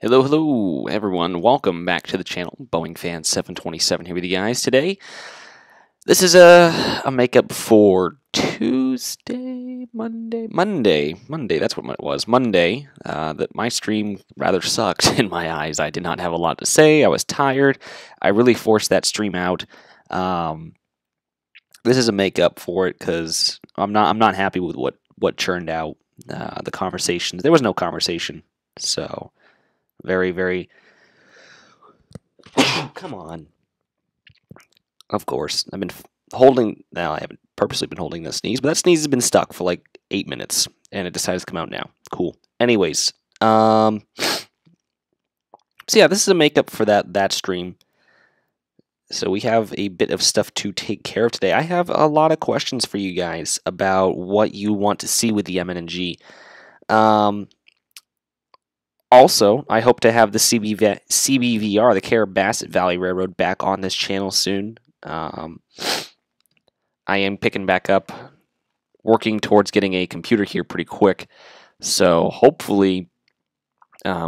Hello, hello, everyone. Welcome back to the channel. Boeing Fan 727 here with you guys today. This is a makeup for Monday. That's what it was. Monday. That my stream rather sucked in my eyes. I did not have a lot to say. I was tired. I really forced that stream out. This is a makeup for it because I'm not happy with what churned out. The conversations. There was no conversation. So. Very. Come on. Of course, I've been holding. Now I haven't purposely been holding the sneeze, but that sneeze has been stuck for like 8 minutes, and it decides to come out now. Cool. Anyways, so yeah, this is a makeup for that stream. So we have a bit of stuff to take care of today. I have a lot of questions for you guys about what you want to see with the MN&G. Also, I hope to have the CBVR, the Carrabassett Valley Railroad, back on this channel soon. I am picking back up, working towards getting a computer here pretty quick. So hopefully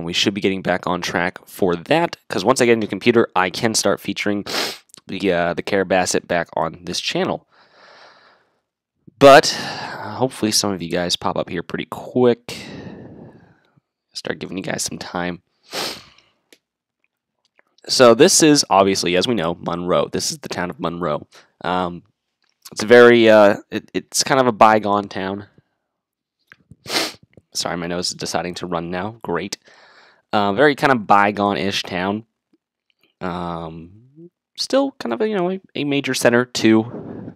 we should be getting back on track for that. Because once I get a new computer, I can start featuring the Carrabassett back on this channel. But hopefully some of you guys pop up here pretty quick. Start giving you guys some time. So this is obviously, as we know, Monroe. This is the town of Monroe. It's a very, it's kind of a bygone town. Sorry, my nose is deciding to run now. Great. Very kind of bygone-ish town. Still kind of a major center to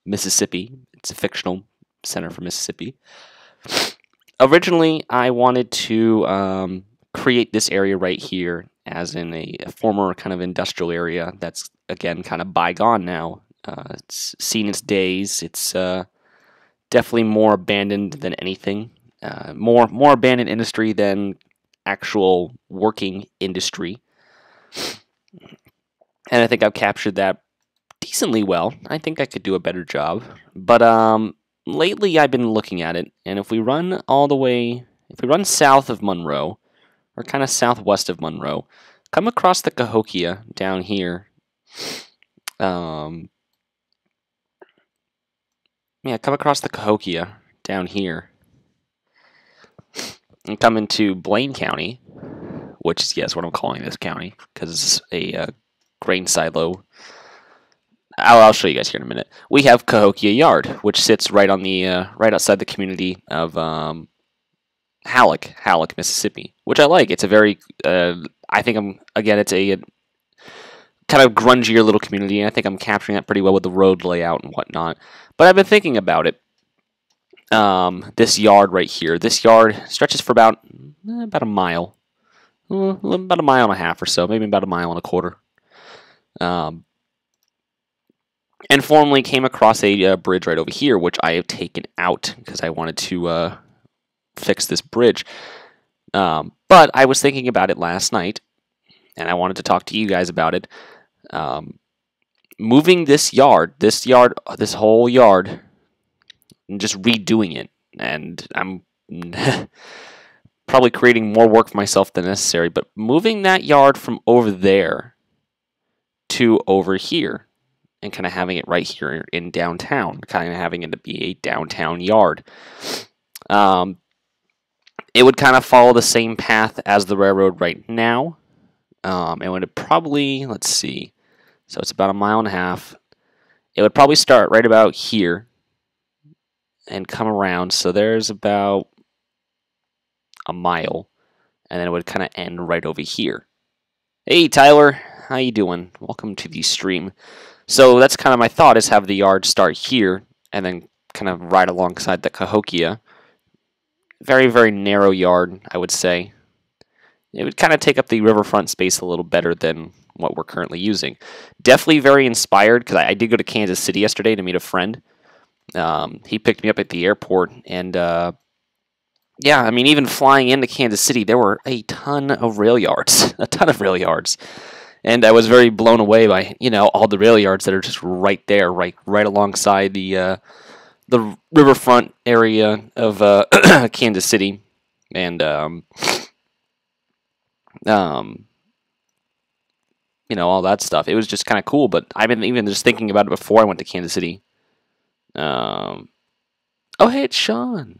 Mississippi. It's a fictional center for Mississippi. Originally, I wanted to create this area right here as in a former kind of industrial area that's, again, kind of bygone now. It's seen its days. It's definitely more abandoned than anything. More abandoned industry than actual working industry. And I think I've captured that decently well. I think I could do a better job. But lately, I've been looking at it, and if we run south of Monroe, or kind of southwest of Monroe, come across the Cahokia down here. Come across the Cahokia down here, and come into Blaine County, which is, yes, what I'm calling this county, because it's a grain silo. I'll show you guys here in a minute. We have Cahokia Yard, which sits right on the right outside the community of Halleck, Mississippi, which I like. It's a very, I think it's a kind of grungier little community, and I think I'm capturing that pretty well with the road layout and whatnot. But I've been thinking about it. This yard right here. This yard stretches for about a mile, about a mile and a half or so, maybe about a mile and a quarter. And formerly came across a bridge right over here, which I have taken out because I wanted to fix this bridge. But I was thinking about it last night, and I wanted to talk to you guys about it. Moving this whole yard, and just redoing it. And I'm probably creating more work for myself than necessary, but moving that yard from over there to over here. And kind of having it right here in downtown, kind of having it to be a downtown yard. It would kind of follow the same path as the railroad right now. It would probably, let's see, so it's about a mile and a half. It would probably start right about here and come around. So there's about a mile, and then it would kind of end right over here. Hey, Tyler, how you doing? Welcome to the stream. So that's kind of my thought, is have the yard start here and then kind of right alongside the Cahokia. Very, very narrow yard, I would say. It would kind of take up the riverfront space a little better than what we're currently using. Definitely very inspired, because I did go to Kansas City yesterday to meet a friend. He picked me up at the airport, and yeah, I mean, even flying into Kansas City, there were a ton of rail yards. A ton of rail yards. And I was very blown away by, all the rail yards that are just right there, right alongside the riverfront area of Kansas City. And Um, all that stuff. It was just kind of cool, but I've been even just thinking about it before I went to Kansas City. Oh, hey, it's Sean.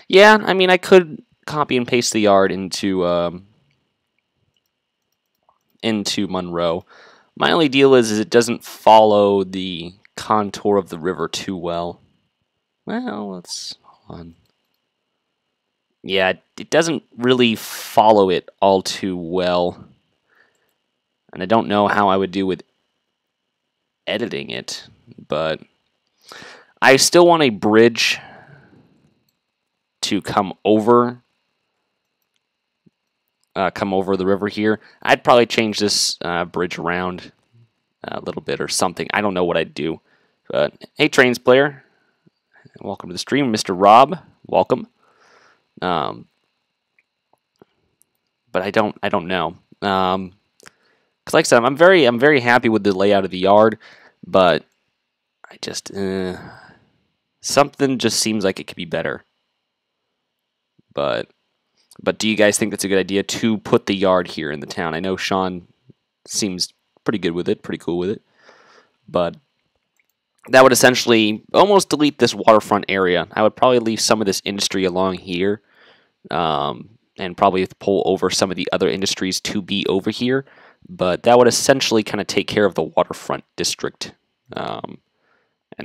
Yeah, I mean, I could copy and paste the yard into Monroe. My only deal is it doesn't follow the contour of the river too well. Well, let's hold on. Yeah, it doesn't really follow it all too well. And I don't know how I would do with editing it, but I still want a bridge to come over the river here. I'd probably change this bridge around a little bit or something. I don't know what I'd do. But hey, Trainz player, welcome to the stream, Mr. Rob. Welcome. But I don't know. Because like I said, I'm very happy with the layout of the yard, but I just something just seems like it could be better. But do you guys think that's a good idea to put the yard here in the town? I know Sean seems pretty good with it, pretty cool with it, but that would essentially almost delete this waterfront area. I would probably leave some of this industry along here, and probably pull over some of the other industries to be over here, but that would essentially kind of take care of the waterfront district. And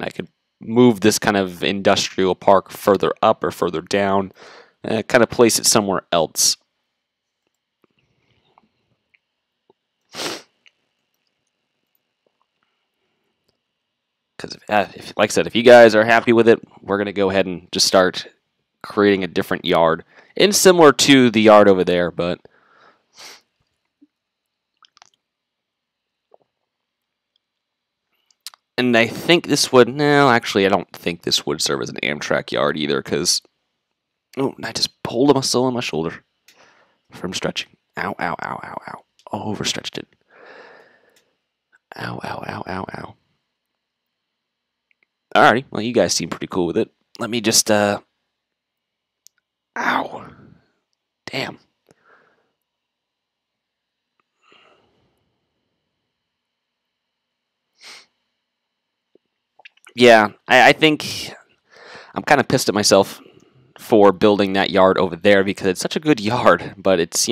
I could move this kind of industrial park further up or further down, kind of place it somewhere else. Because, like I said, if you guys are happy with it, we're going to go ahead and just start creating a different yard. And similar to the yard over there, but... And I think this would... No, actually, I don't think this would serve as an Amtrak yard either, because... Oh, I just pulled a muscle on my shoulder from stretching. Ow, ow, ow, ow, ow. Oh, overstretched it. Ow, ow, ow, ow, ow. Alrighty, well, you guys seem pretty cool with it. Let me just, Ow. Damn. Yeah, I think I'm kind of pissed at myself for building that yard over there because it's such a good yard, but it's,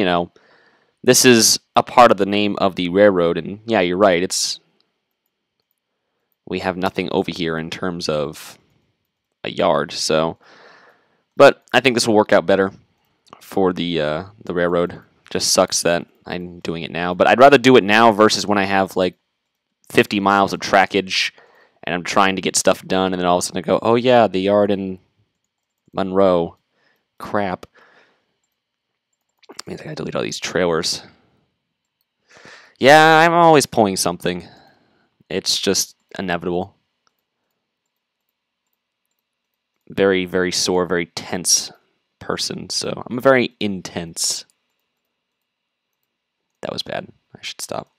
this is a part of the name of the railroad, and yeah, you're right, we have nothing over here in terms of a yard, so, but I think this will work out better for the railroad. Just sucks that I'm doing it now, but I'd rather do it now versus when I have like 50 miles of trackage and I'm trying to get stuff done, and then all of a sudden I go, oh yeah, the yard in Monroe. Crap. Means I gotta delete all these trailers. Yeah, I'm always pulling something. It's just inevitable. Very, very sore, very tense person, so I'm very intense. That was bad. I should stop.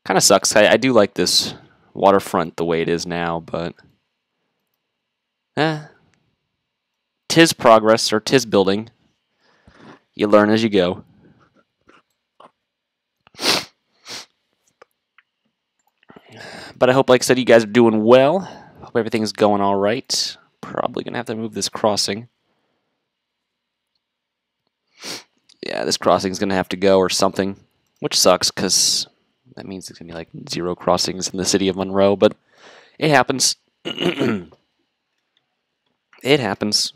Kind of sucks. I do like this waterfront the way it is now, but... tis progress, or tis building. You learn as you go. But I hope, like I said, you guys are doing well. Hope everything's going all right. Probably going to have to move this crossing. Yeah, this crossing's going to have to go or something, which sucks because that means there's going to be like 0 crossings in the city of Monroe, but it happens. It happens.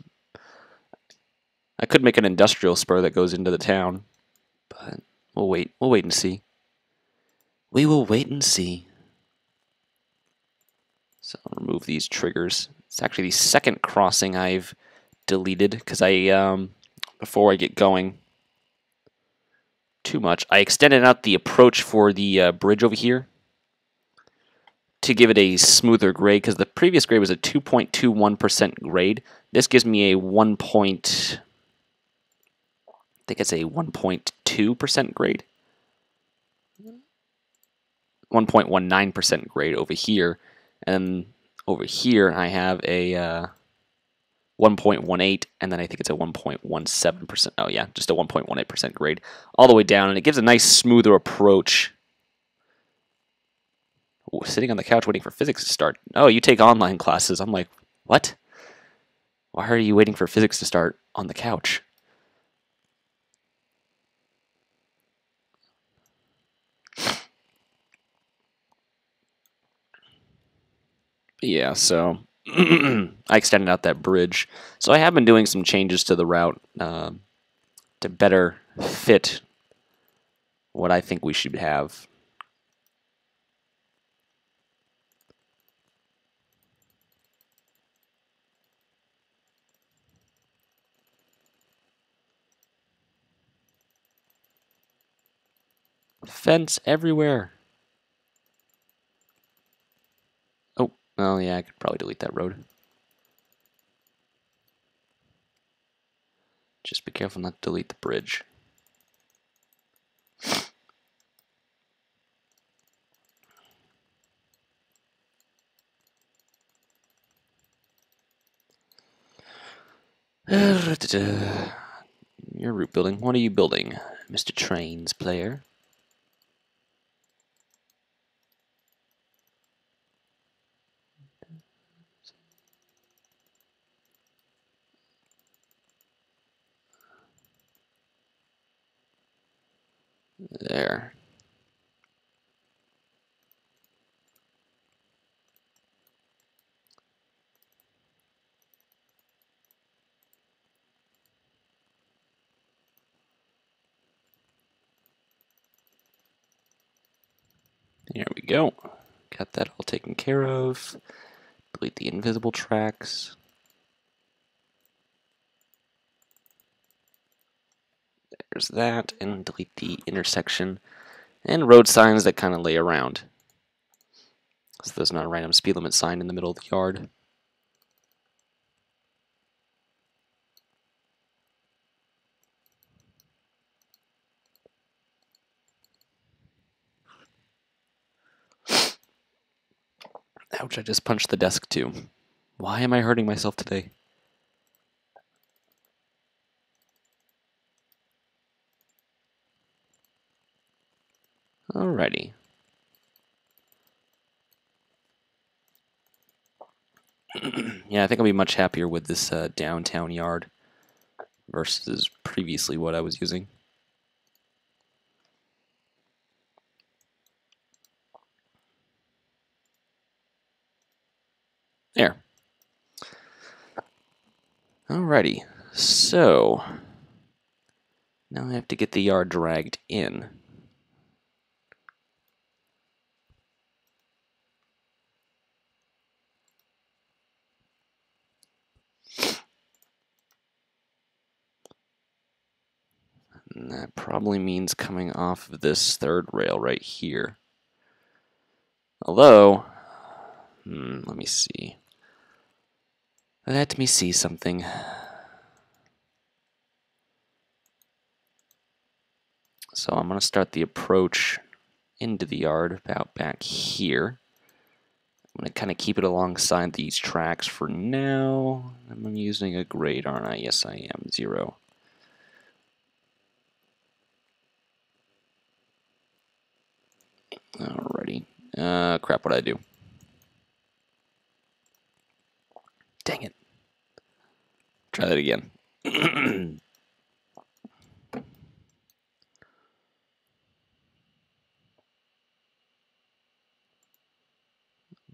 I could make an industrial spur that goes into the town, but we'll wait. We'll wait and see. We will wait and see. So I'll remove these triggers. It's actually the second crossing I've deleted because before I get going too much, I extended out the approach for the bridge over here to give it a smoother grade because the previous grade was a 2.21% grade. This gives me a 1.2% grade. 1.19% grade over here, and over here I have a 1.18, and then I think it's a 1.17%. Oh yeah, just a 1.18% grade all the way down, and it gives a nice smoother approach. Ooh, sitting on the couch waiting for physics to start. Oh, you take online classes. I'm like, what? Why are you waiting for physics to start on the couch? Yeah, so I extended out that bridge. So I have been doing some changes to the route to better fit what I think we should have. Fence everywhere. Oh, well, yeah, I could probably delete that road. Just be careful not to delete the bridge. Your route building. What are you building, Mr. Trainz player? There. There we go. Got that all taken care of. Delete the invisible tracks. There's that, and delete the intersection and road signs that kind of lay around. So there's not a random speed limit sign in the middle of the yard. Ouch, I just punched the desk too. Why am I hurting myself today? Alrighty. Yeah, I think I'll be much happier with this downtown yard versus previously what I was using. There. Alrighty. So, now I have to get the yard dragged in. And that probably means coming off of this third rail right here. Although, let me see. Let me see something. So I'm going to start the approach into the yard about back here. I'm going to kind of keep it alongside these tracks for now. I'm using a grade, aren't I? Yes, I am. 0. Alrighty. Crap, what'd I do? Dang it. Try that again.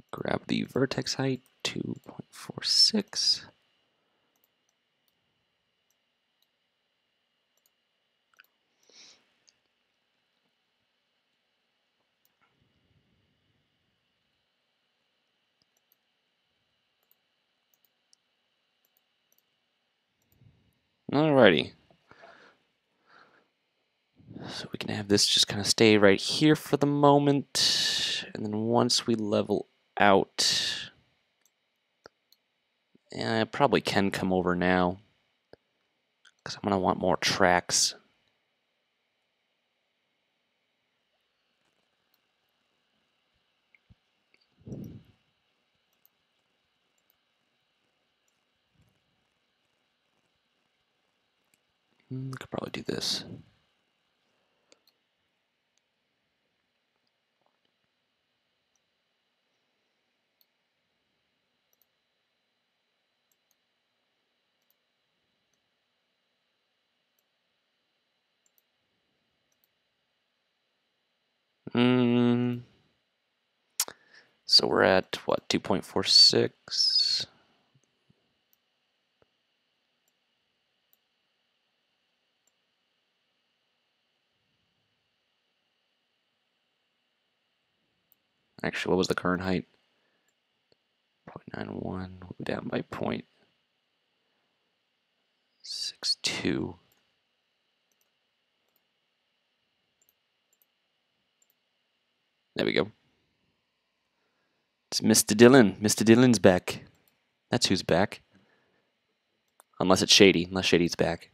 Grab the vertex height, 2.46. Alrighty. So we can have this just kind of stay right here for the moment. And then once we level out, and I probably can come over now, because I'm going to want more tracks. Could probably do this. So we're at, what, 2.46? Actually, what was the current height? 0.91. We'll go down by 0.62. There we go. It's Mr. Dillon. Mr. Dillon's back. That's who's back. Unless it's Shady. Unless Shady's back.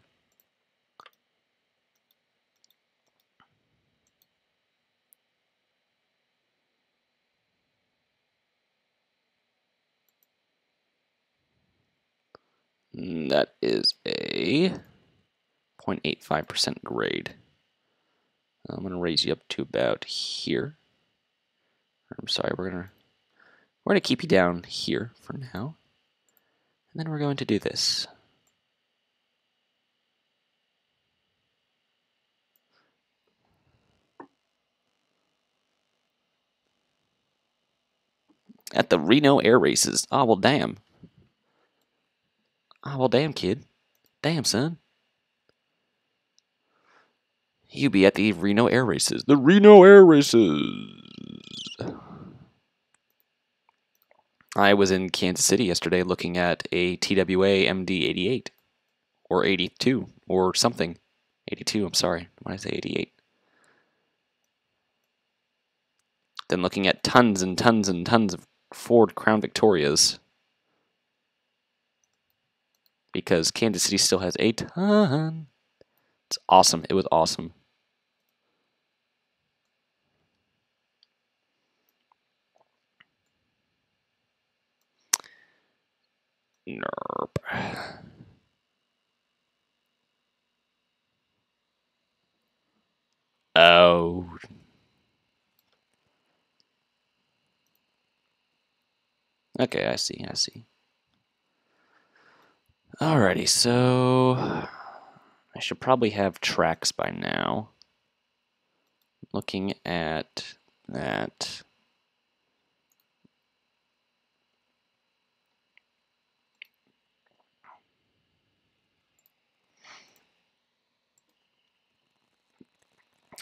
That is a 0.85% grade. I'm going to raise you up to about here. I'm sorry, we're gonna keep you down here for now. And then we're going to do this. At the Reno Air Races. Oh, well, damn. Oh, well, damn, kid. Damn, son. You be at the Reno Air Races. The Reno Air Races. I was in Kansas City yesterday looking at a TWA MD88. Or 82. Or something. 82, I'm sorry. Why did I say 88? Then looking at tons and tons and tons of Ford Crown Victorias. Because Kansas City still has a ton. It's awesome. It was awesome. Nerp. Oh. Okay, I see. Alrighty, so I should probably have tracks by now. Looking at that.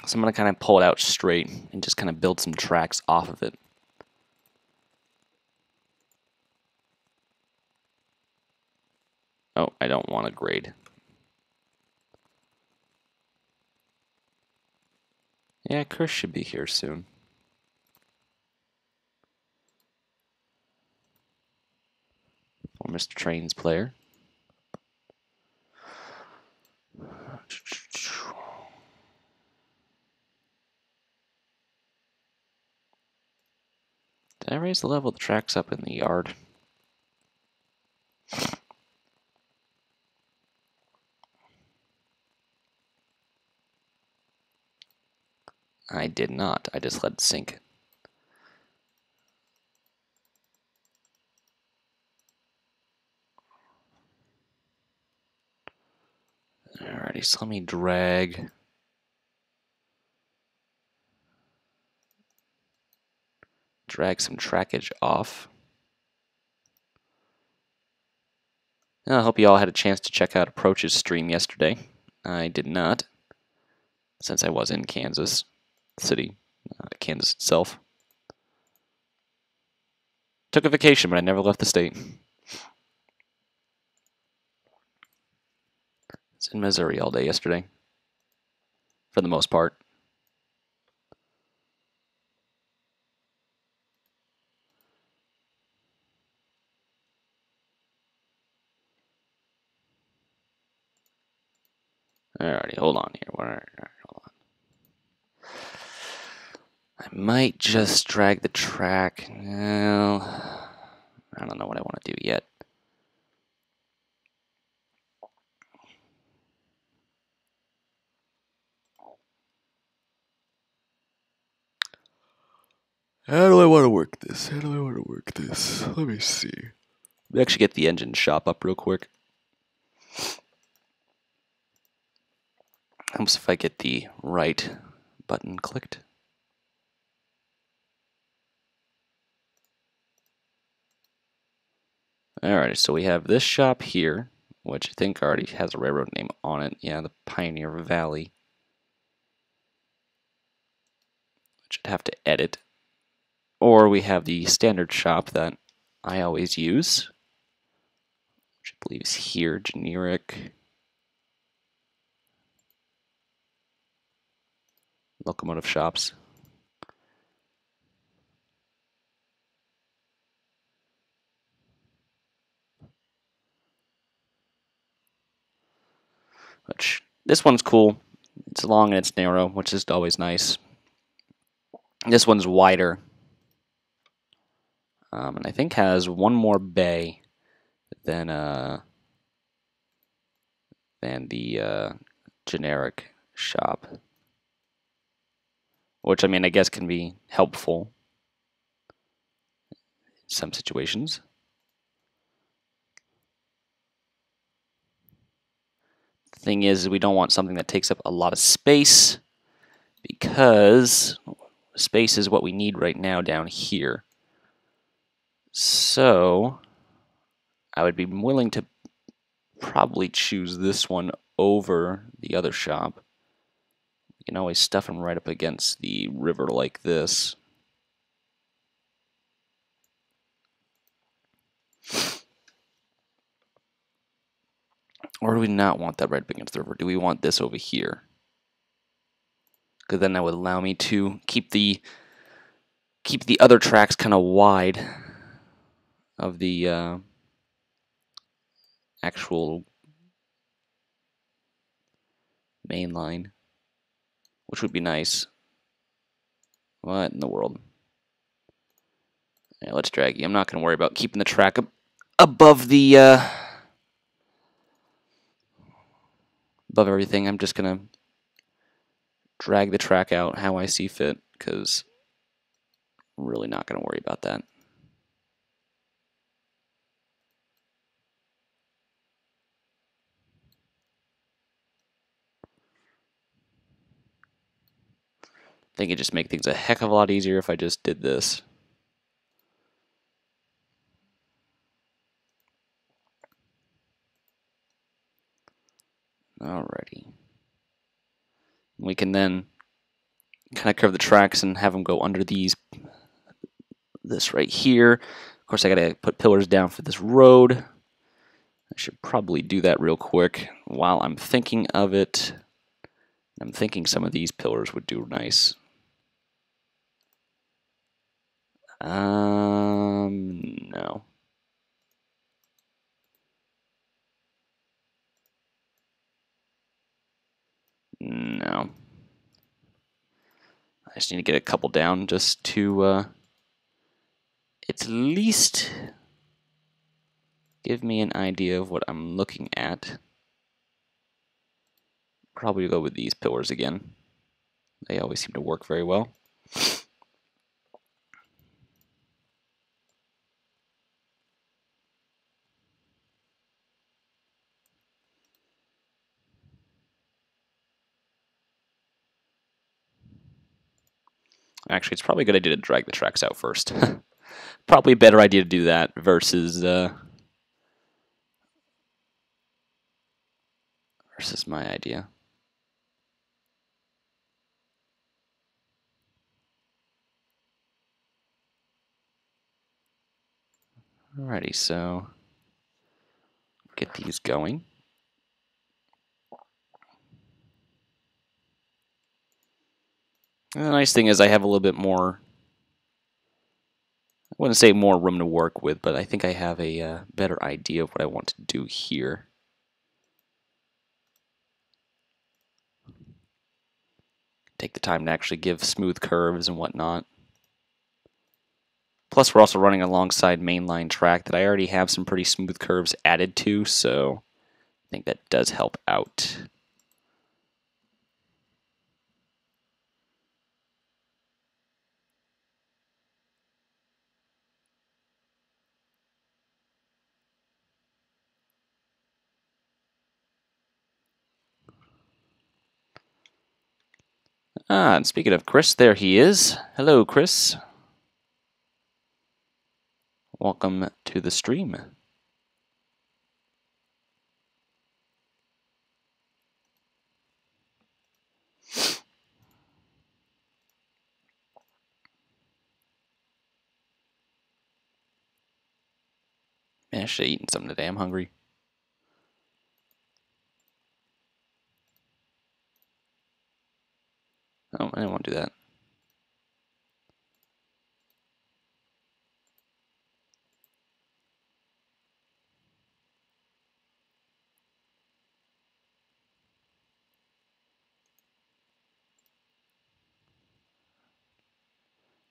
So I'm going to kind of pull it out straight and just kind of build some tracks off of it. Oh, I don't want to grade. Yeah, Chris should be here soon. Or Mr. Trainz player. Did I raise the level of the tracks up in the yard? I did not. I just let it sink. Alrighty, so let me drag some trackage off. I hope you all had a chance to check out Approach's stream yesterday. I did not, since I was in Kansas City, Kansas itself. Took a vacation, but I never left the state. I was in Missouri all day yesterday, for the most part. Alrighty, hold on here. Hold on. I might just drag the track. Well, I don't know what I want to do yet. How do I want to work this? How do I want to work this? Let me see. Let me actually get the engine shop up real quick. Helps if I get the right button clicked. Alright, so we have this shop here, which I think already has a railroad name on it. Yeah, the Pioneer Valley. Which I'd have to edit. Or we have the standard shop that I always use, which I believe is here, generic. Locomotive shops. Which, this one's cool. It's long and it's narrow, which is always nice. This one's wider. And I think has one more bay than the generic shop. Which, I mean, I guess can be helpful in some situations. The thing is, we don't want something that takes up a lot of space, because space is what we need right now down here. So I would be willing to probably choose this one over the other shop. You can always stuff them right up against the river like this. Or do we not want that right up against the river? Do we want this over here? Because then that would allow me to keep the other tracks kind of wide of the actual main line, which would be nice. What in the world? Yeah, let's drag you. I'm not going to worry about keeping the track above the above everything. I'm just going to drag the track out how I see fit, because I'm really not going to worry about that. I think it'd just make things a heck of a lot easier if I just did this. Alrighty. We can then kind of curve the tracks and have them go under this right here. Of course, I gotta put pillars down for this road. I should probably do that real quick while I'm thinking of it. I'm thinking some of these pillars would do nice. No. No. I just need to get a couple down just to at least give me an idea of what I'm looking at. Probably go with these pillars again. They always seem to work very well. Actually, it's probably a good idea to drag the tracks out first. Probably a better idea to do that versus my idea. Alrighty, so get these going. And the nice thing is I have a little bit more, I wouldn't say more room to work with, but I think I have a better idea of what I want to do here. Take the time to actually give smooth curves and whatnot. Plus, we're also running alongside mainline track that I already have some pretty smooth curves added to, so I think that does help out. Ah, and speaking of Chris, there he is. Hello, Chris. Welcome to the stream. Man, I should have eaten something today. I'm hungry. Oh, I didn't want to do that.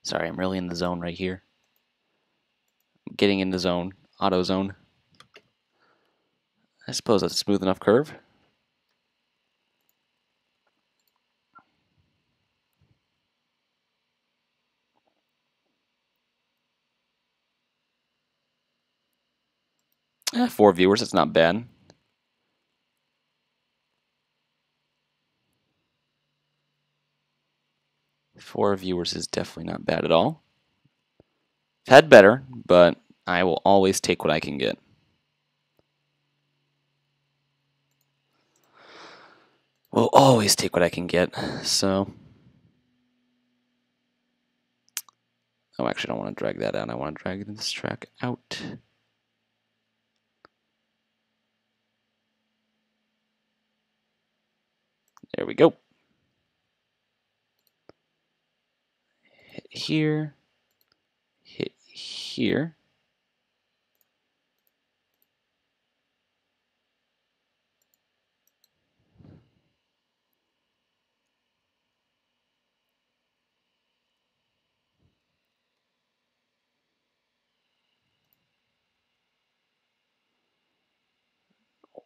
Sorry, I'm really in the zone right here. I'm getting in the zone. Auto zone. I suppose that's a smooth enough curve. Eh, 4 viewers, that's not bad. Four viewers is definitely not bad at all. I've had better, but I will always take what I can get. Will always take what I can get, so... Oh, actually, I don't want to drag that out. I want to drag this track out. There we go. Hit here. Hit here.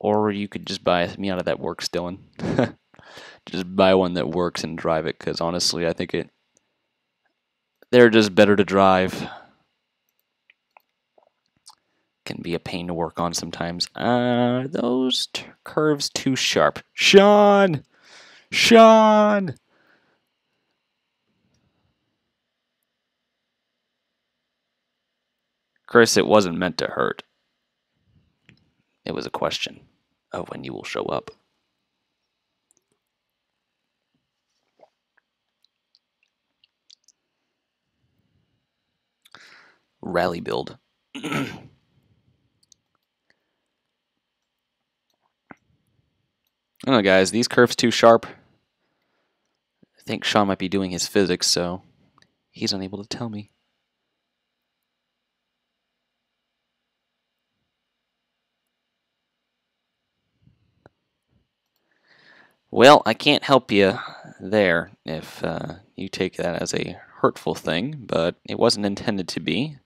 Or you could just buy me out of that works, Dylan. Just buy one that works and drive it, because honestly, I think they're just better to drive. Can be a pain to work on sometimes. Those curves too sharp. Sean! Sean! Chris, it wasn't meant to hurt. It was a question of when you will show up. Rally build. I don't know, guys. These curves too sharp. I think Sean might be doing his physics, so he's unable to tell me. Well, I can't help you there if you take that as a hurtful thing, but it wasn't intended to be.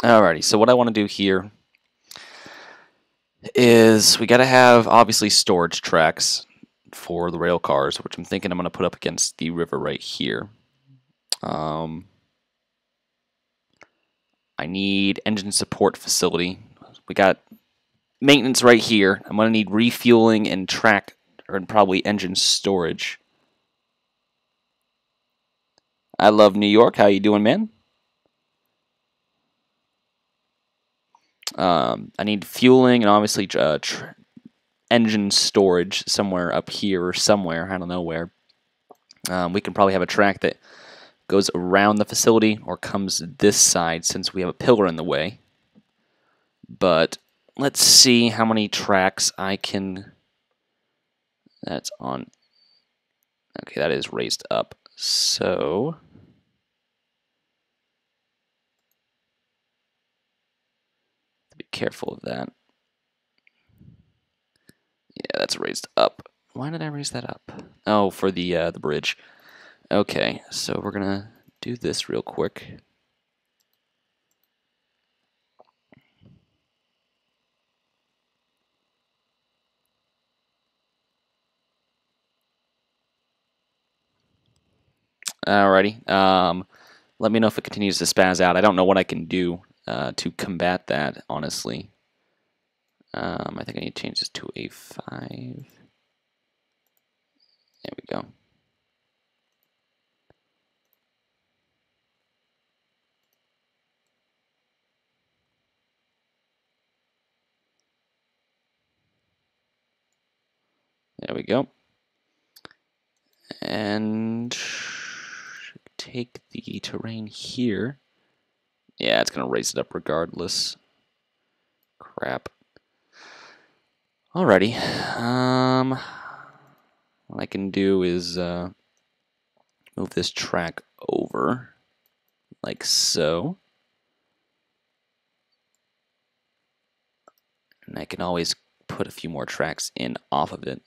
Alrighty, so what I want to do here is we got to have, obviously, storage tracks for the rail cars, which I'm thinking I'm going to put up against the river right here. I need engine support facility. We got maintenance right here. I'm going to need refueling and track, or probably engine storage. I love New York. How you doing, man? I need fueling and obviously engine storage somewhere up here or somewhere. I don't know where. We can probably have a track that goes around the facility or comes this side since we have a pillar in the way. But let's see how many tracks I can... That's on... Okay, that is raised up. So... be careful of that. Yeah, that's raised up. Why did I raise that up? Oh, for the bridge. Okay, so we're gonna do this real quick. Alrighty. Let me know if it continues to spaz out. I don't know what I can do to combat that, honestly. I think I need to change this to a 5. There we go. There we go. And take the terrain here. Yeah, it's going to raise it up regardless. Crap. Alrighty. What I can do is move this track over like so. And I can always put a few more tracks in off of it.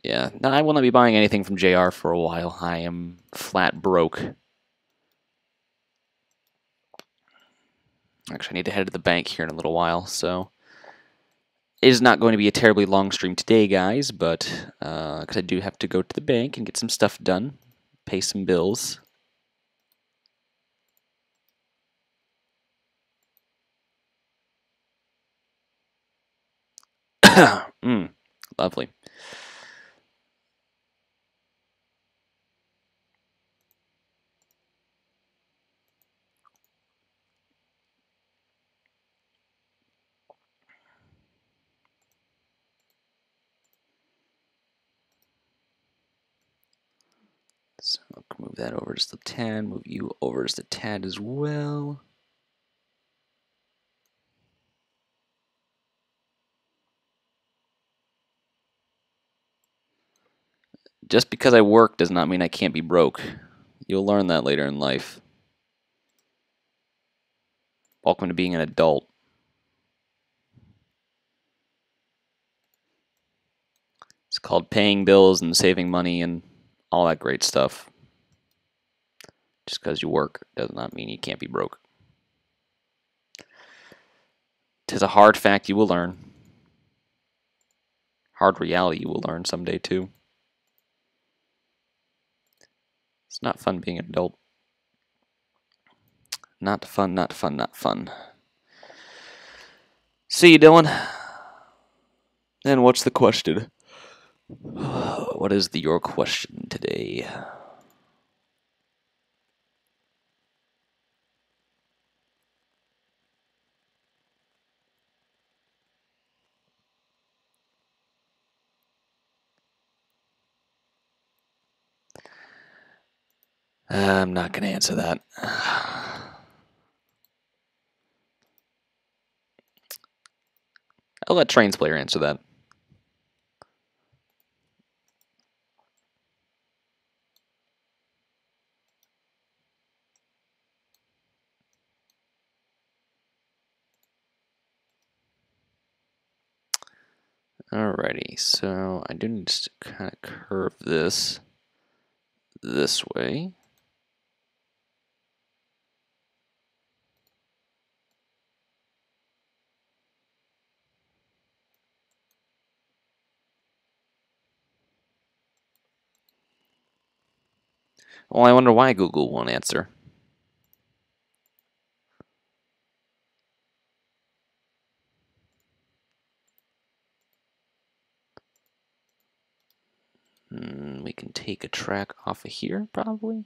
Yeah, no, I will not be buying anything from JR for a while. I am flat broke. Actually, I need to head to the bank here in a little while, so it is not going to be a terribly long stream today, guys, but because I do have to go to the bank and get some stuff done, pay some bills. Lovely. So I'll move that over just a tad, move you over just a tad as well. Just because I work does not mean I can't be broke. You'll learn that later in life. Welcome to being an adult. It's called paying bills and saving money and all that great stuff. Just because you work does not mean you can't be broke. 'Tis a hard fact you will learn. Hard reality you will learn someday too. It's not fun being an adult. Not fun, not fun, not fun. See you, Dylan. And what's the question? What is your question today? I'm not going to answer that. I'll let Trainz player answer that. Alrighty, so I do need to kind of curve this way. Well, I wonder why Google won't answer. We can take a track off of here, probably.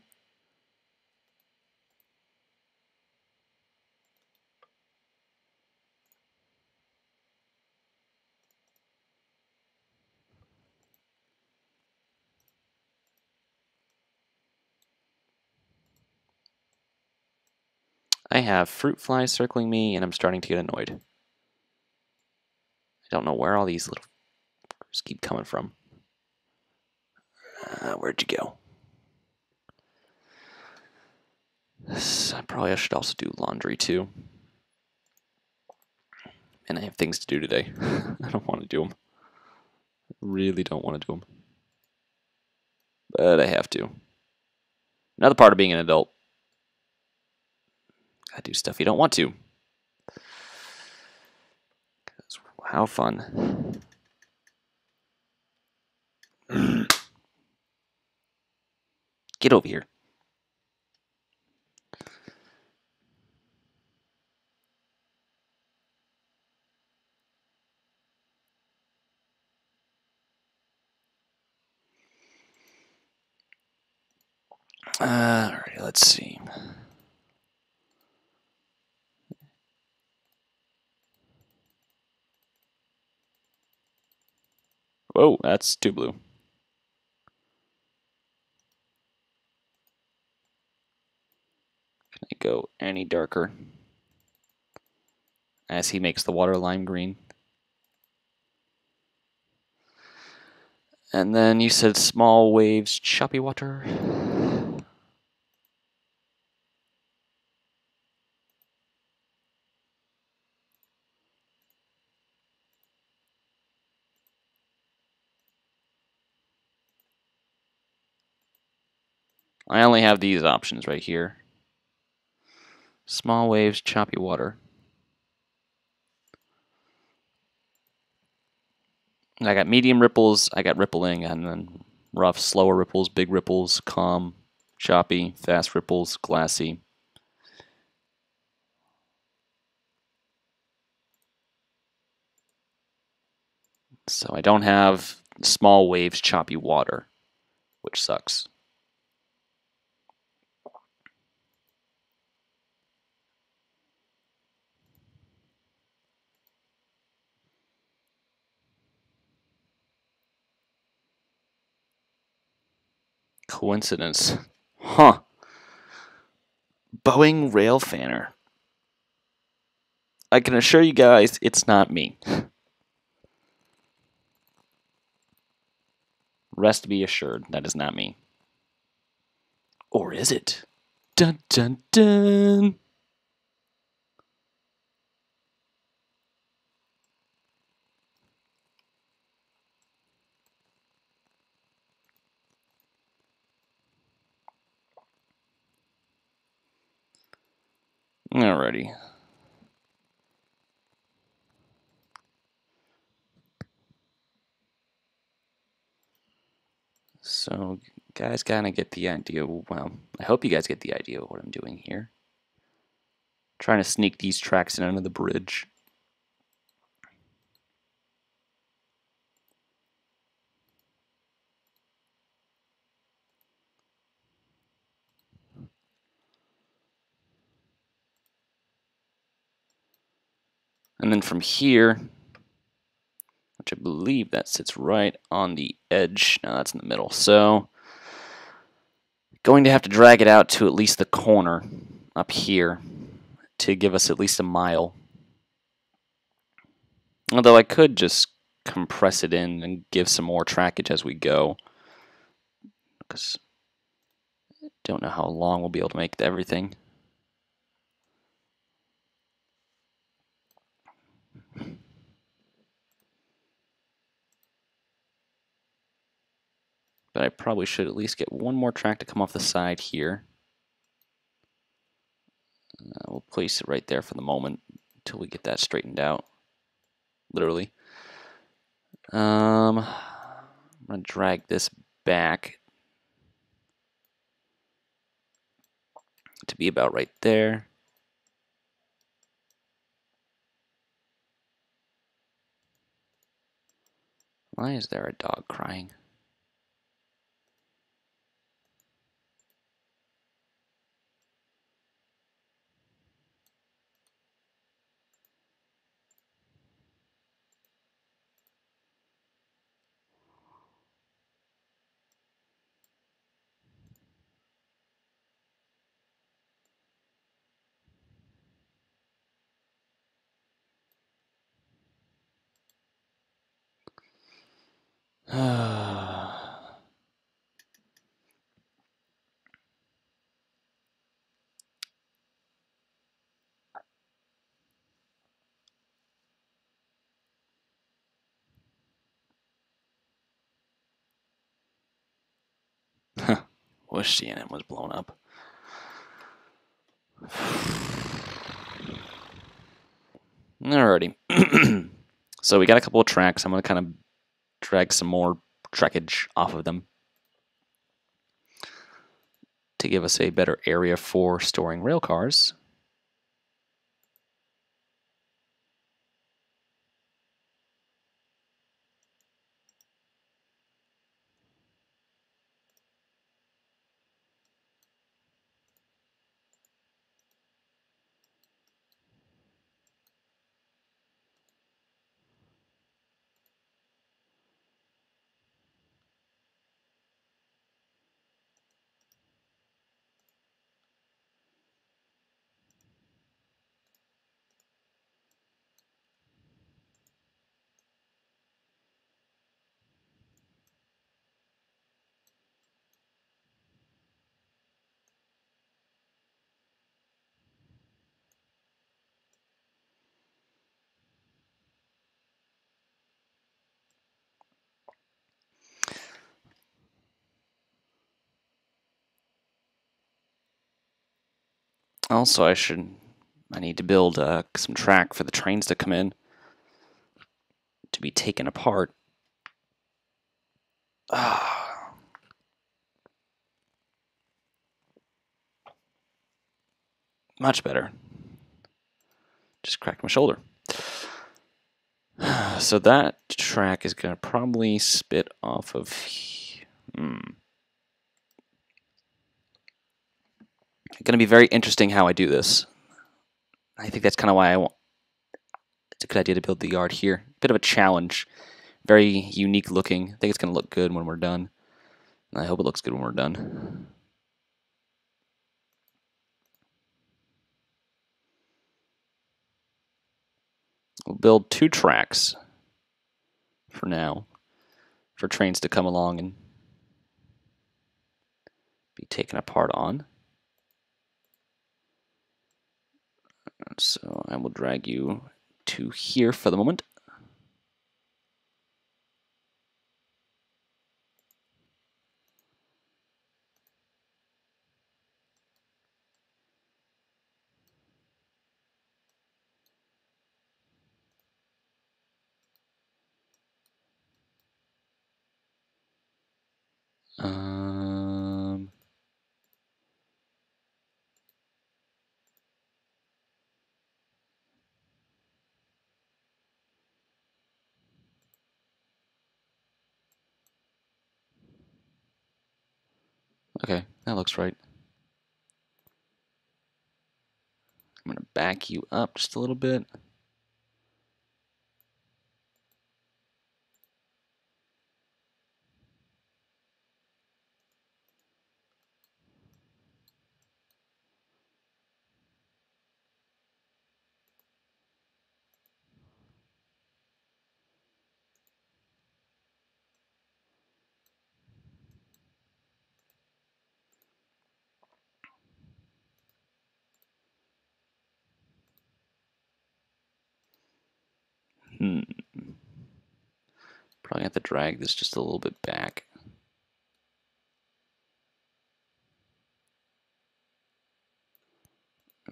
I have fruit flies circling me, and I'm starting to get annoyed. I don't know where all these little just keep coming from. Where'd you go? I probably should also do laundry too. And I have things to do today. I don't want to do them. Really don't want to do them. But I have to. Another part of being an adult. Gotta do stuff you don't want to. How fun. Get over here. Alright, let's see. Whoa, that's too blue. Can I go any darker? As he makes the water lime green. And then you said small waves, choppy water. I only have these options right here. Small waves, choppy water. I got medium ripples, I got rippling, and then rough, slower ripples, big ripples, calm, choppy, fast ripples, glassy. So I don't have small waves, choppy water, which sucks. Coincidence. Huh. Boeing rail fanner. I can assure you guys, it's not me. Rest be assured, that is not me. Or is it? Dun dun dun! Alrighty. So, guys kind of get the idea. Well, I hope you guys get the idea of what I'm doing here. Trying to sneak these tracks in under the bridge. And then from here, which I believe that sits right on the edge. No, that's in the middle. So, going to have to drag it out to at least the corner up here to give us at least a mile. Although I could just compress it in and give some more trackage as we go. Because I don't know how long we'll be able to make everything. But I probably should at least get one more track to come off the side here. We'll place it right there for the moment until we get that straightened out. Literally. I'm going to drag this back to be about right there. Why is there a dog crying? Wish CNN was blown up. Alrighty. So we got a couple of tracks. I'm going to kind of drag some more trackage off of them to give us a better area for storing rail cars. Also, I need to build some track for the trains to come in to be taken apart. Much better. Just cracked my shoulder. So that track is going to probably spit off of... Going to be very interesting how I do this. I think that's kind of why it's a good idea to build the yard here. Bit of a challenge. Very unique looking. I think it's going to look good when we're done. I hope it looks good when we're done. We'll build 2 tracks for now for trains to come along and be taken apart on. So I will drag you to here for the moment. Okay, that looks right. I'm going to back you up just a little bit. Probably have to drag this just a little bit back.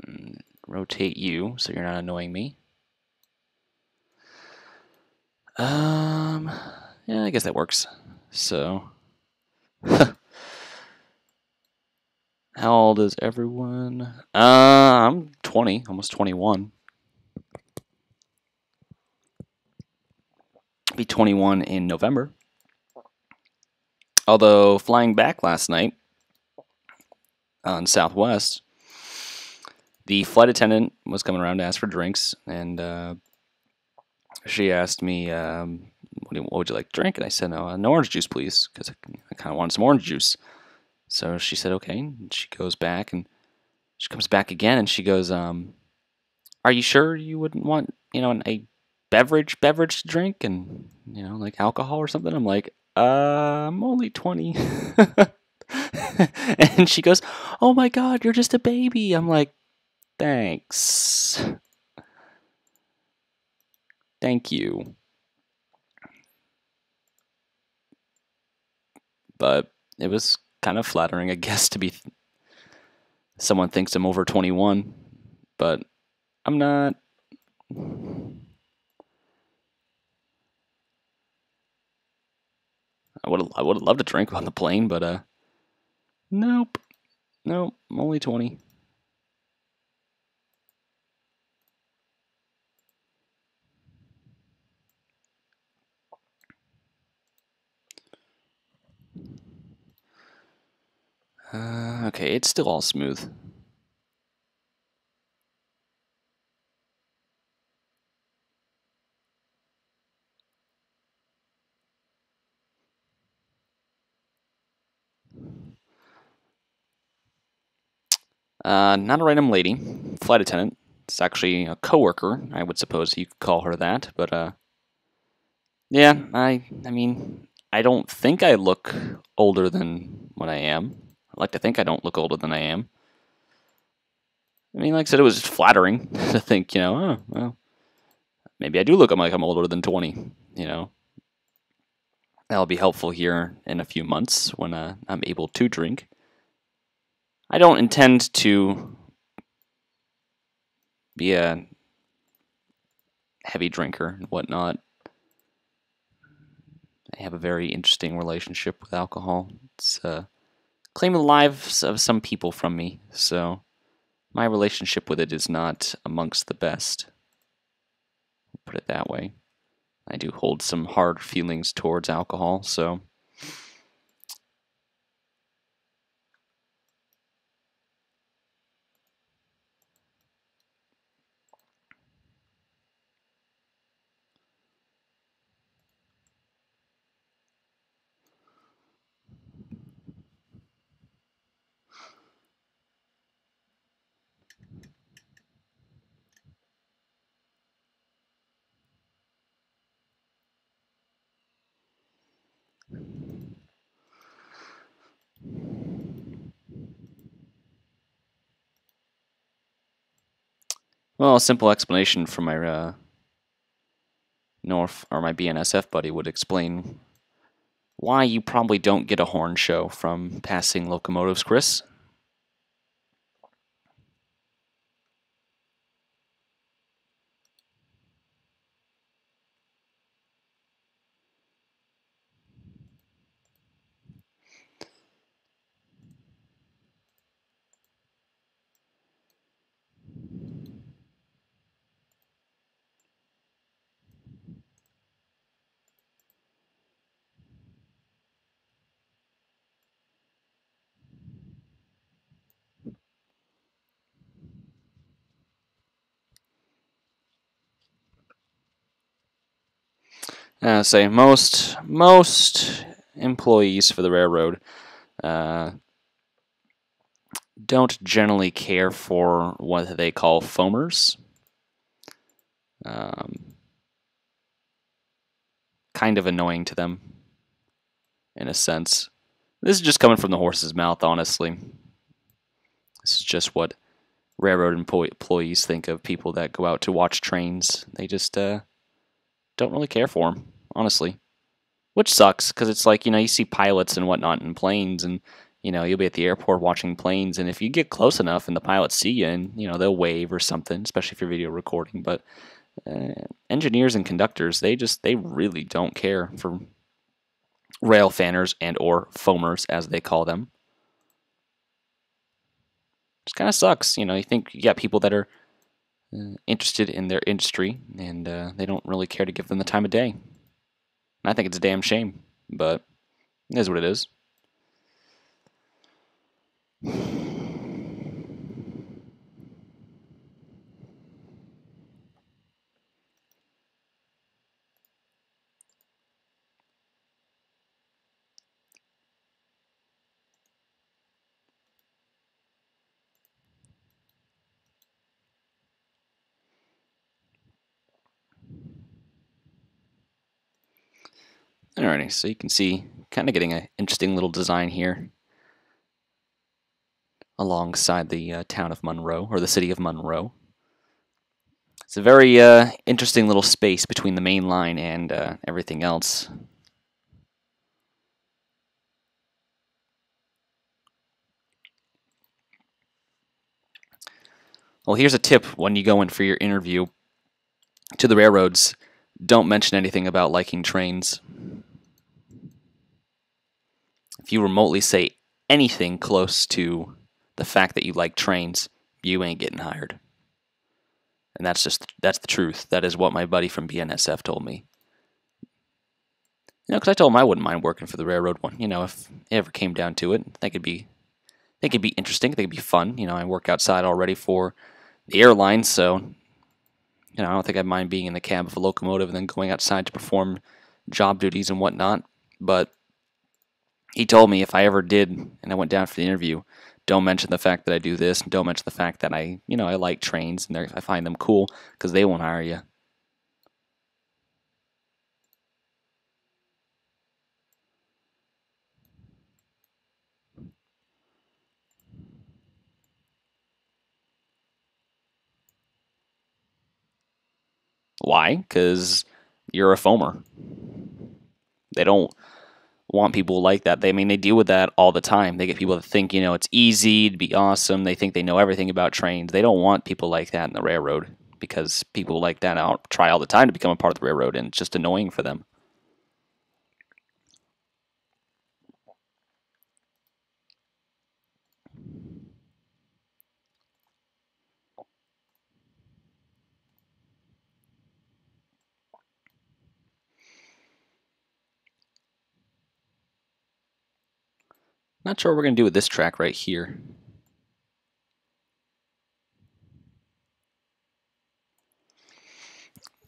And rotate you so you're not annoying me. Yeah, I guess that works. So, how old is everyone? I'm 20, almost 21. Be 21 in November. Although flying back last night on Southwest, the flight attendant was coming around to ask for drinks, and she asked me, what would you like to drink? And I said, no, an orange juice, please, because I kind of wanted some orange juice. So she said, okay. And she goes back, and she comes back again, and she goes, are you sure you wouldn't want, a beverage to drink and, like alcohol or something? I'm like, I'm only 20. And she goes, oh my God, you're just a baby. I'm like, thanks. Thank you. But it was kind of flattering, I guess, to be someone thinks I'm over 21, but I'm not. I would have loved to drink on the plane, but nope, I'm only 20. Okay, it's still all smooth. Not a random lady, flight attendant. It's actually a coworker, I would suppose you could call her that, but yeah, I mean, I don't think I look older than what I am. I like to think I don't look older than I am. I mean, like I said, it was flattering to think, oh, well, maybe I do look like I'm older than 20, That'll be helpful here in a few months when I'm able to drink. I don't intend to be a heavy drinker and whatnot. I have a very interesting relationship with alcohol. It's claiming the lives of some people from me, so my relationship with it is not amongst the best. Put it that way. I do hold some hard feelings towards alcohol, so well, a simple explanation from my North or my BNSF buddy would explain why you probably don't get a horn show from passing locomotives, Chris. Say most employees for the railroad uh, don't generally care for what they call foamers. Um, kind of annoying to them, in a sense. This is just coming from the horse's mouth, honestly. This is just what railroad employees think of people that go out to watch trains. They just don't really care for them, honestly. Which sucks, because it's like, you see pilots and whatnot in planes, and, you'll be at the airport watching planes, and if you get close enough and the pilots see you, and, they'll wave or something, especially if you're video recording, but engineers and conductors, they really don't care for rail fanners and or foamers, as they call them. Just kind of sucks. You think you got people that are interested in their industry, and they don't really care to give them the time of day. And I think it's a damn shame, but it is what it is. Alrighty, so you can see, kind of getting an interesting little design here alongside the town of Monroe, or the city of Monroe. It's a very interesting little space between the main line and everything else. Well, here's a tip when you go in for your interview to the railroads. Don't mention anything about liking trains. If you remotely say anything close to the fact that you like trains, you ain't getting hired. And that's the truth. That is what my buddy from BNSF told me. Because I told him I wouldn't mind working for the railroad one. If it ever came down to it, I think it'd be interesting. I think it'd be fun. I work outside already for the airline, so I don't think I'd mind being in the cab of a locomotive and then going outside to perform job duties and whatnot. But he told me if I ever did and I went down for the interview, don't mention the fact that I do this, and don't mention the fact that I like trains and I find them cool, because they won't hire you. Why? Because you're a foamer. They don't want people like that. I mean, they deal with that all the time. They get people that think, it's easy to be awesome. They think they know everything about trains. They don't want people like that in the railroad because people like that try all the time to become a part of the railroad, and it's just annoying for them. Not sure what we're going to do with this track right here.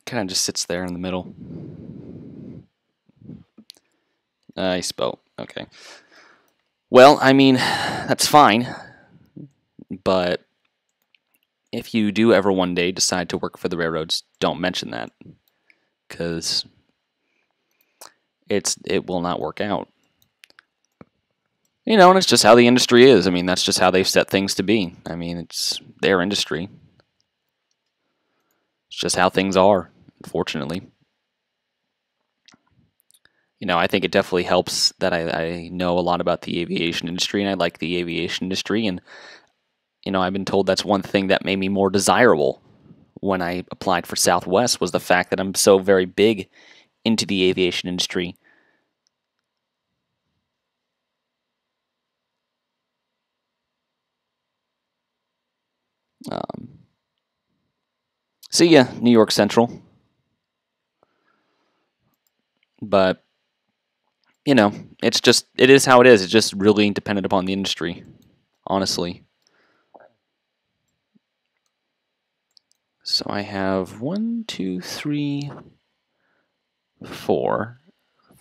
Kind of just sits there in the middle. I spelled. Okay. Well, I mean, that's fine. But if you do ever one day decide to work for the railroads, don't mention that. Because it will not work out. And it's just how the industry is. I mean, that's just how they've set things to be. I mean, it's their industry. It's just how things are, unfortunately. I think it definitely helps that I know a lot about the aviation industry, and I like the aviation industry. And, I've been told that's one thing that made me more desirable when I applied for Southwest, was the fact that I'm so very big into the aviation industry. So yeah, New York Central. But, it is how it is. It's just really dependent upon the industry, honestly. So I have 1, 2, 3, 4,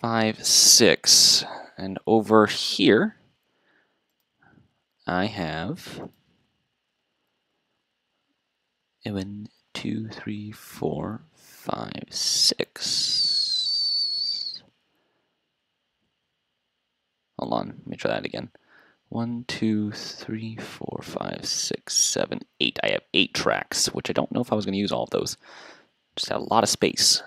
5, 6. And over here, I have 1, 2, 3, 4, 5, 6. Hold on, let me try that again. 1, 2, 3, 4, 5, 6, 7, 8. I have 8 tracks, which I don't know if I was going to use all of those. Just had a lot of space.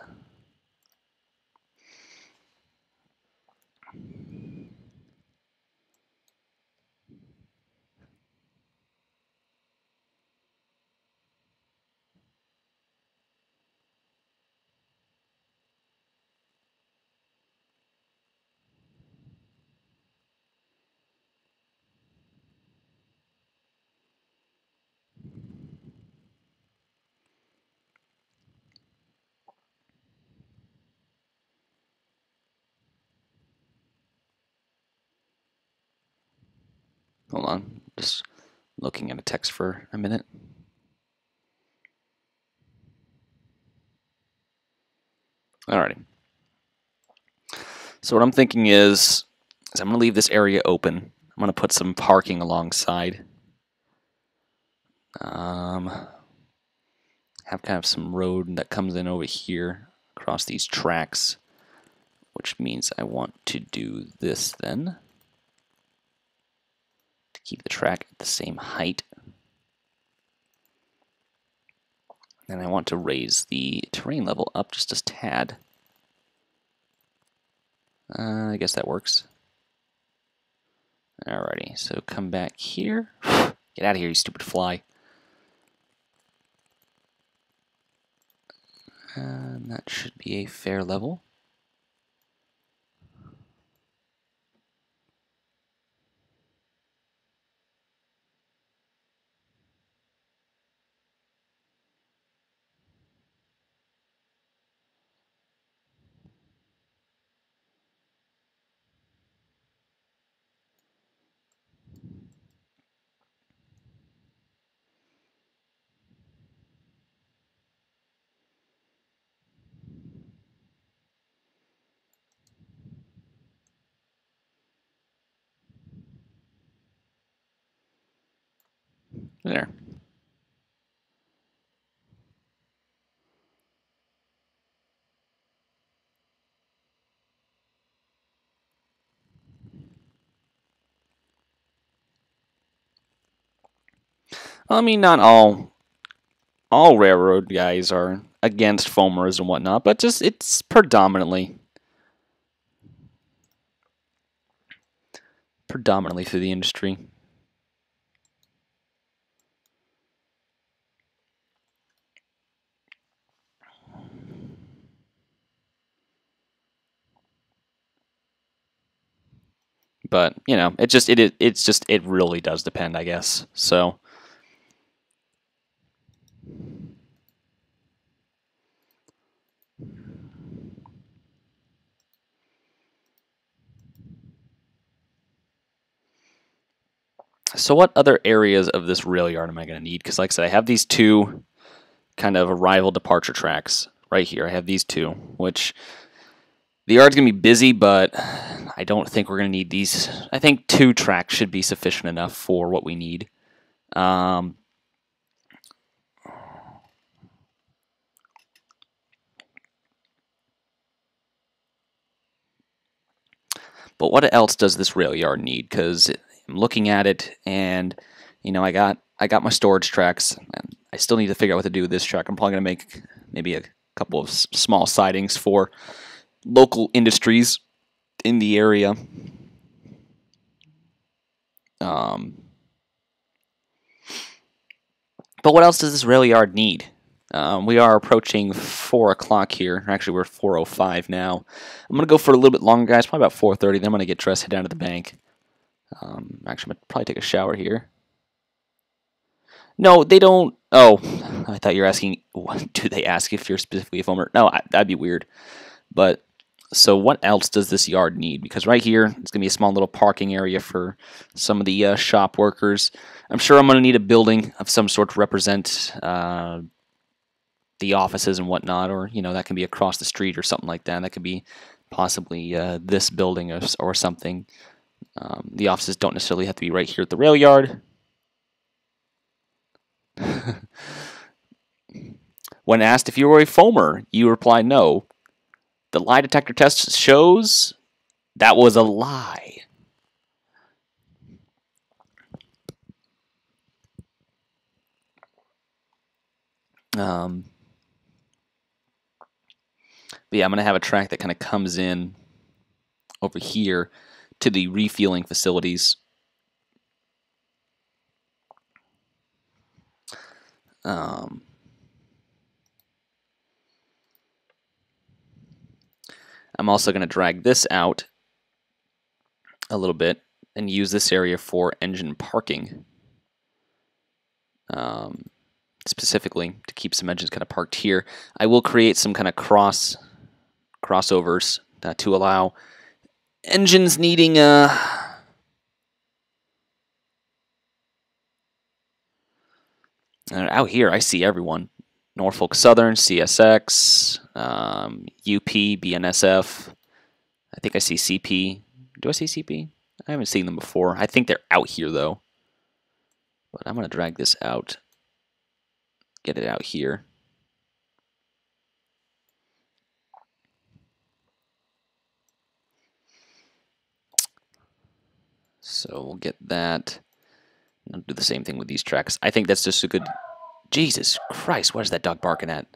Hold on, just looking at a text for a minute. Alrighty. So what I'm thinking is I'm going to leave this area open. I'm going to put some parking alongside. Have kind of some road that comes in over here across these tracks, which means I want to do this then to keep the track at the same height. And I want to raise the terrain level up just a tad. I guess that works. Alrighty, so come back here. Get out of here, you stupid fly. And that should be a fair level. There. I mean, not all railroad guys are against foamers and whatnot, but just it's predominantly. predominantly through the industry. But you know, it really does depend, I guess. So what other areas of this rail yard am I going to need? Because like I said, I have these two kind of arrival departure tracks right here. I have these two, which the yard's going to be busy, but I don't think we're going to need these. I think 2 tracks should be sufficient enough for what we need. But what else does this rail yard need? Because I'm looking at it, and you know, I got my storage tracks, and I still need to figure out what to do with this track. I'm probably going to make maybe a couple of small sidings for local industries in the area. But what else does this rail yard need? We are approaching 4 o'clock here. Actually, we're 4:05 now. I'm going to go for a little bit longer, guys, probably about 4:30. Then I'm going to get dressed, head down to the bank. Actually, I'm going to probably take a shower here. No, they don't. Oh, I thought you were asking, what, do they ask if you're specifically a foamer? No, that'd be weird. But, so what else does this yard need? Because right here, it's going to be a small little parking area for some of the shop workers. I'm sure I'm going to need a building of some sort to represent the offices and whatnot, or, you know, that can be across the street or something like that. That could be possibly this building or something. The offices don't necessarily have to be right here at the rail yard. When asked if you were a foamer, you replied no. The lie detector test shows that was a lie. But yeah, I'm going to have a track that kind of comes in over here to the refueling facilities. I'm also going to drag this out a little bit and use this area for engine parking. Specifically to keep some engines kind of parked here. I will create some kind of crossovers to allow engines needing out here. I see everyone: Norfolk Southern, CSX, UP, BNSF. I think I see CP. Do I see CP? I haven't seen them before. I think they're out here though. But I'm going to drag this out. Get it out here. So we'll get that. I'll do the same thing with these tracks. I think that's just a good... Jesus Christ, what is that dog barking at?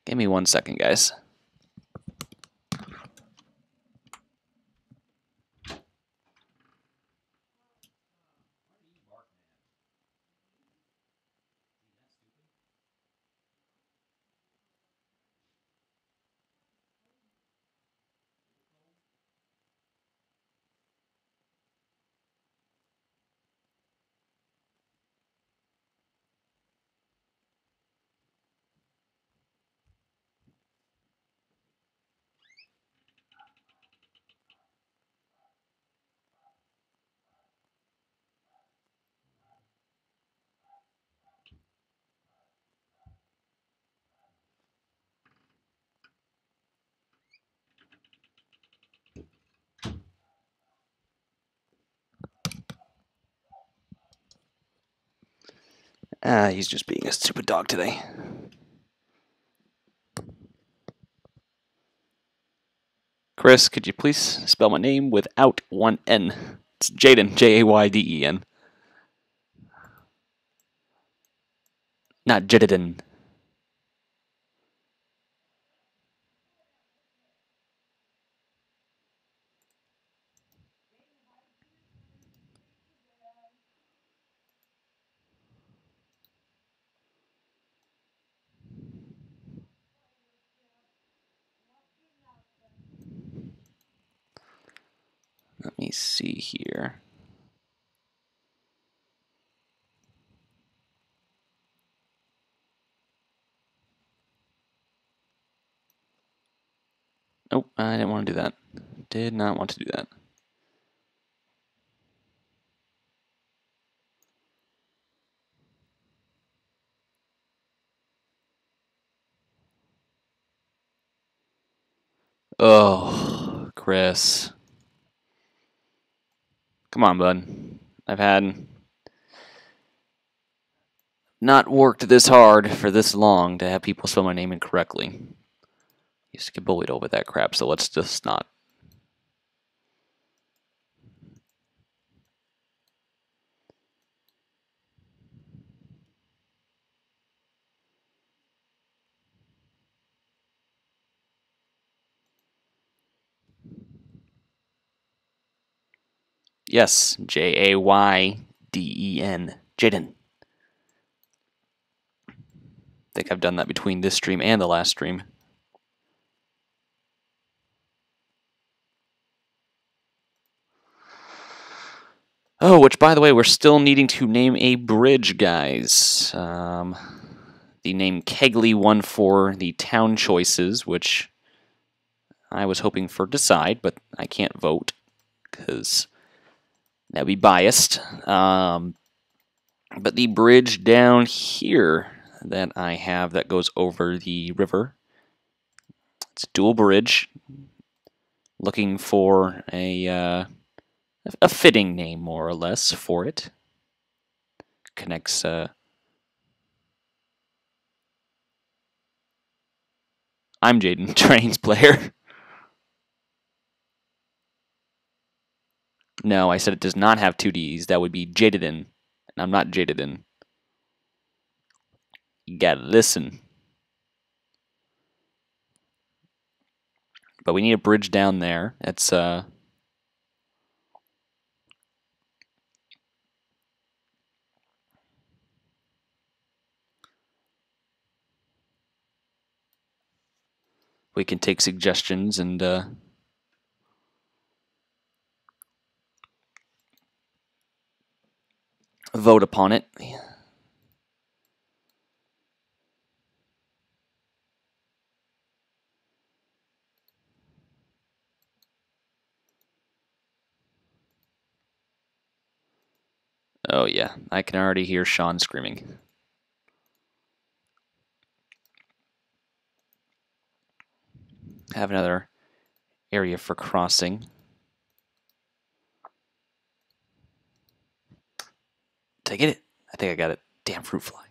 Give me 1 second, guys. He's just being a stupid dog today. Chris, could you please spell my name without one N? It's Jayden, Jayden. Not Jayden. Let me see here. Nope, I didn't want to do that. Did not want to do that. Oh, Chris. Come on, bud. I've had not worked this hard for this long to have people spell my name incorrectly. Used to get bullied over that crap, so let's just not. Yes, Jayden. Jayden. I think I've done that between this stream and the last stream. Oh, which, by the way, we're still needing to name a bridge, guys. The name Kegley won for the town choices, which I was hoping for Decide, but I can't vote because that'd be biased. But the bridge down here that I have that goes over the river, it's a dual bridge. Looking for a fitting name, more or less, for it. Connects. I'm Jayden, Trainz player. No, I said it does not have two Ds. That would be Jayden, and I'm not Jayden. You gotta listen. But we need a bridge down there. It's we can take suggestions and vote upon it. Oh yeah, I can already hear Sean screaming. Have another area for crossing. Did I get it? I think I got it. Damn fruit fly.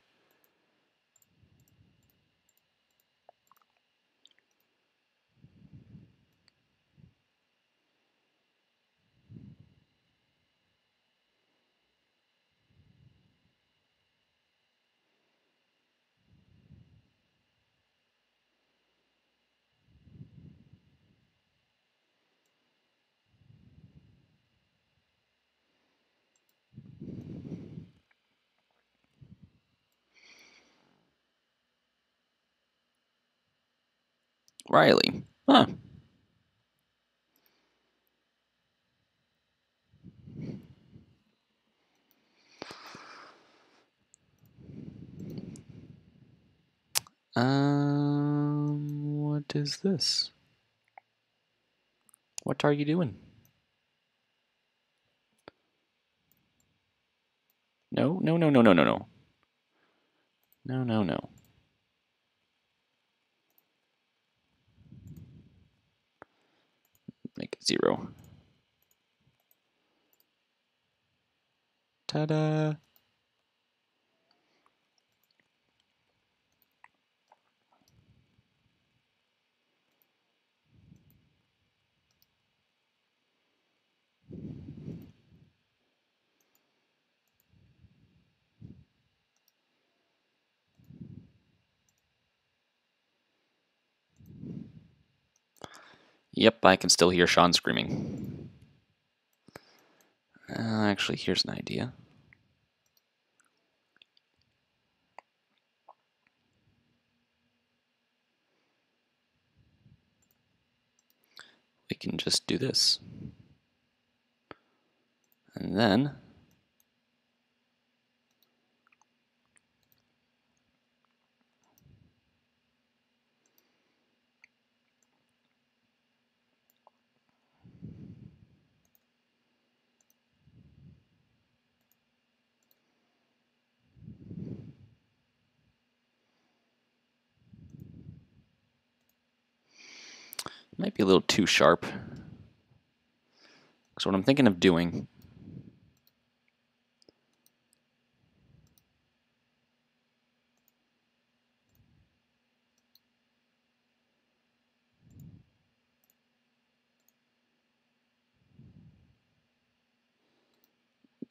Riley. Huh. What is this? What are you doing? No. No. Make it 0. Ta-da! Yep, I can still hear Sean screaming. Actually, here's an idea. We can just do this. And then might be a little too sharp. So what I'm thinking of doing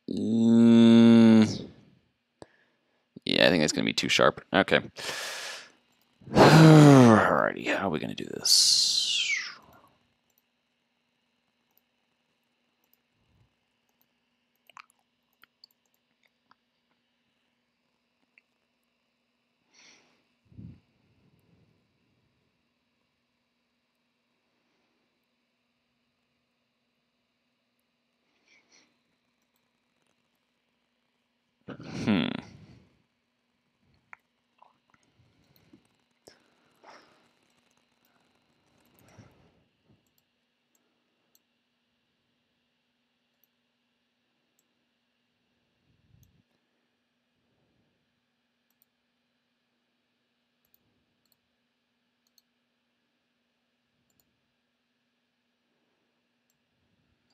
yeah, I think it's going to be too sharp. Okay. Alrighty, how are we going to do this?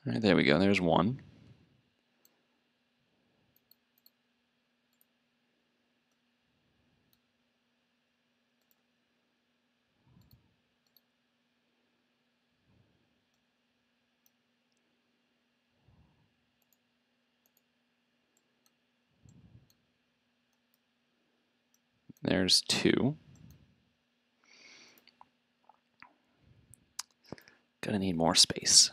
All right, there we go. There's one. There's two. Gonna need more space.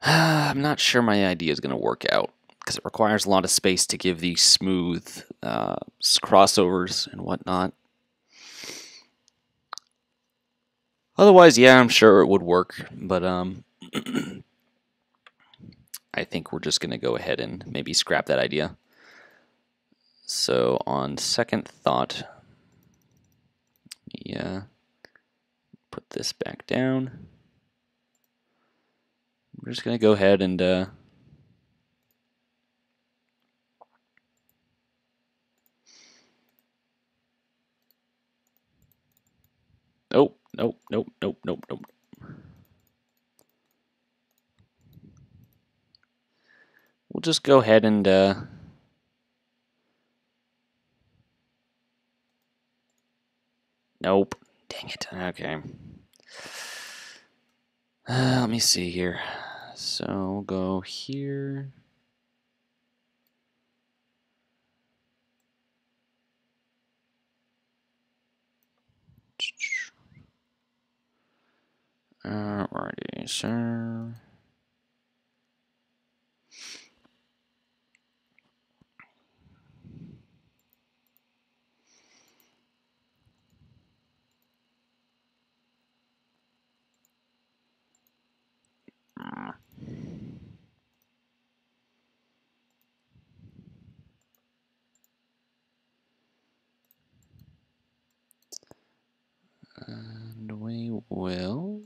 I'm not sure my idea is going to work out because it requires a lot of space to give these smooth crossovers and whatnot. Otherwise, yeah, I'm sure it would work, but I think we're just going to go ahead and maybe scrap that idea. So on second thought, yeah, put this back down. We're just going to go ahead and nope, nope, nope, nope, nope, nope. We'll just go ahead and nope. Dang it. Okay. Let me see here. So we'll go here. Alrighty, sir. And we will.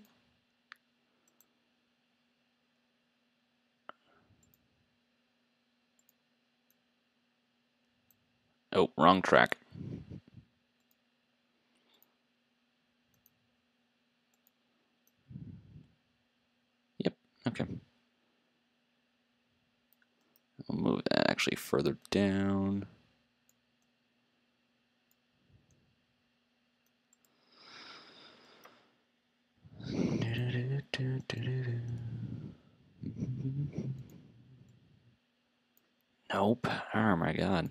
Oh, wrong track. Yep, okay. move that actually further down. Nope. Oh my god.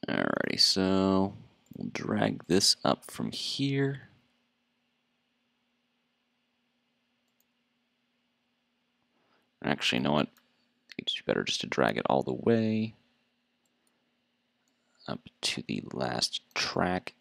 Alrighty, so we'll drag this up from here. Actually, you know what? It's better just to drag it all the way up to the last track.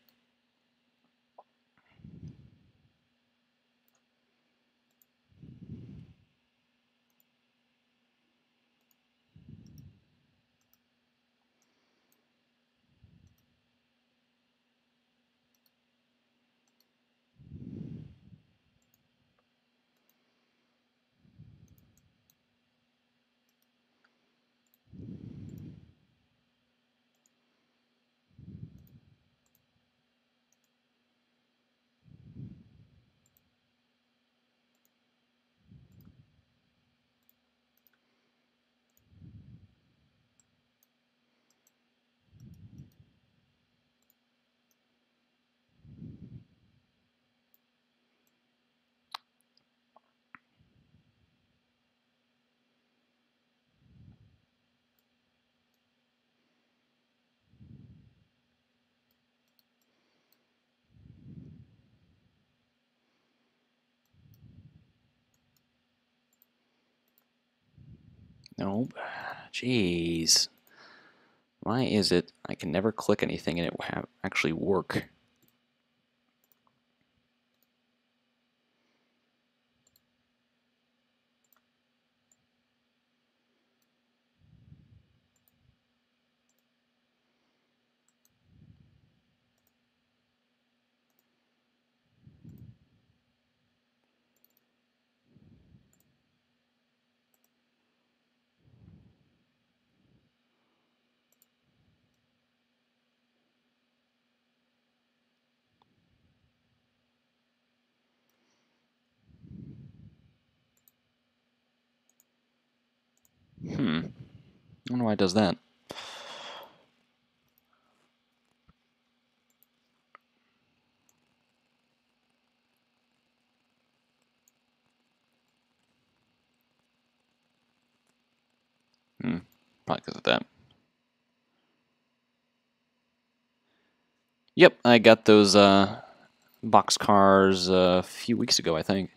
Nope. Jeez. Why is it I can never click anything and it will actually work? I wonder why it does that. Probably because of that. Yep, I got those box cars a few weeks ago, I think.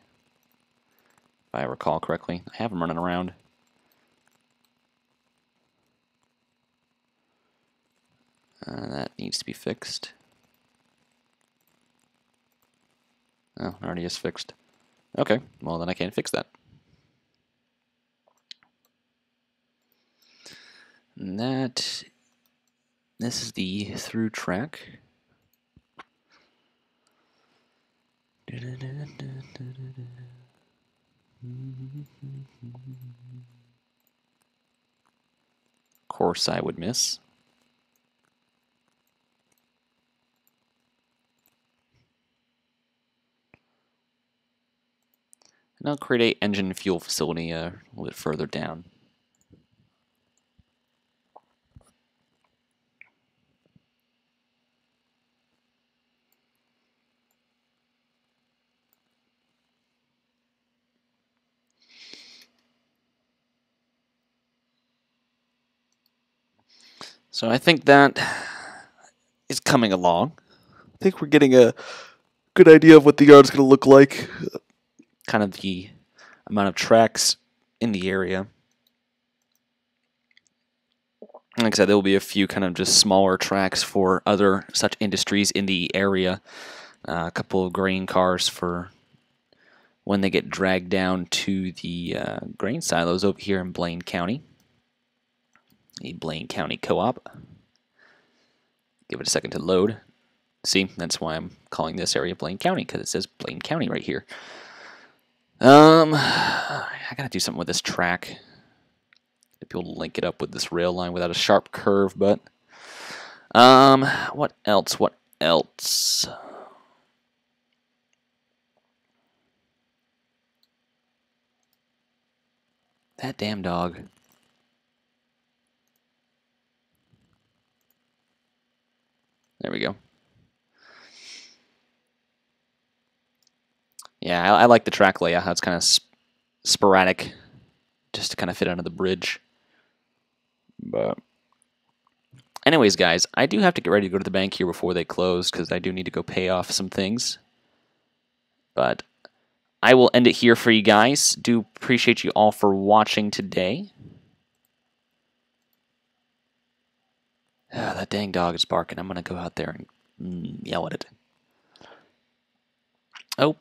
If I recall correctly. I have them running around. That needs to be fixed. Oh, it already is fixed. Okay, well then I can't fix that. And this is the through track. Of course I would miss. And I'll create a engine fuel facility a little bit further down. So I think that is coming along. I think we're getting a good idea of what the yard's going to look like. Kind of the amount of tracks in the area. Like I said, there will be a few kind of just smaller tracks for other such industries in the area. A couple of grain cars for when they get dragged down to the grain silos over here in Blaine County. A Blaine County co-op. Give it a second to load. See, that's why I'm calling this area Blaine County, because it says Blaine County right here. I gotta do something with this track. If you'll link it up with this rail line without a sharp curve, but what else? What else? That damn dog. There we go. Yeah, I like the track layout, how it's kind of sporadic, just to kind of fit under the bridge. But anyways, guys, I do have to get ready to go to the bank here before they close, because I do need to go pay off some things. But I will end it here for you guys. Do appreciate you all for watching today. That dang dog is barking. I'm going to go out there and yell at it. Oh.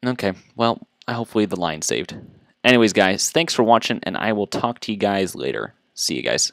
Okay, well, hopefully the line saved. Anyways, guys, thanks for watching, and I will talk to you guys later. See you guys.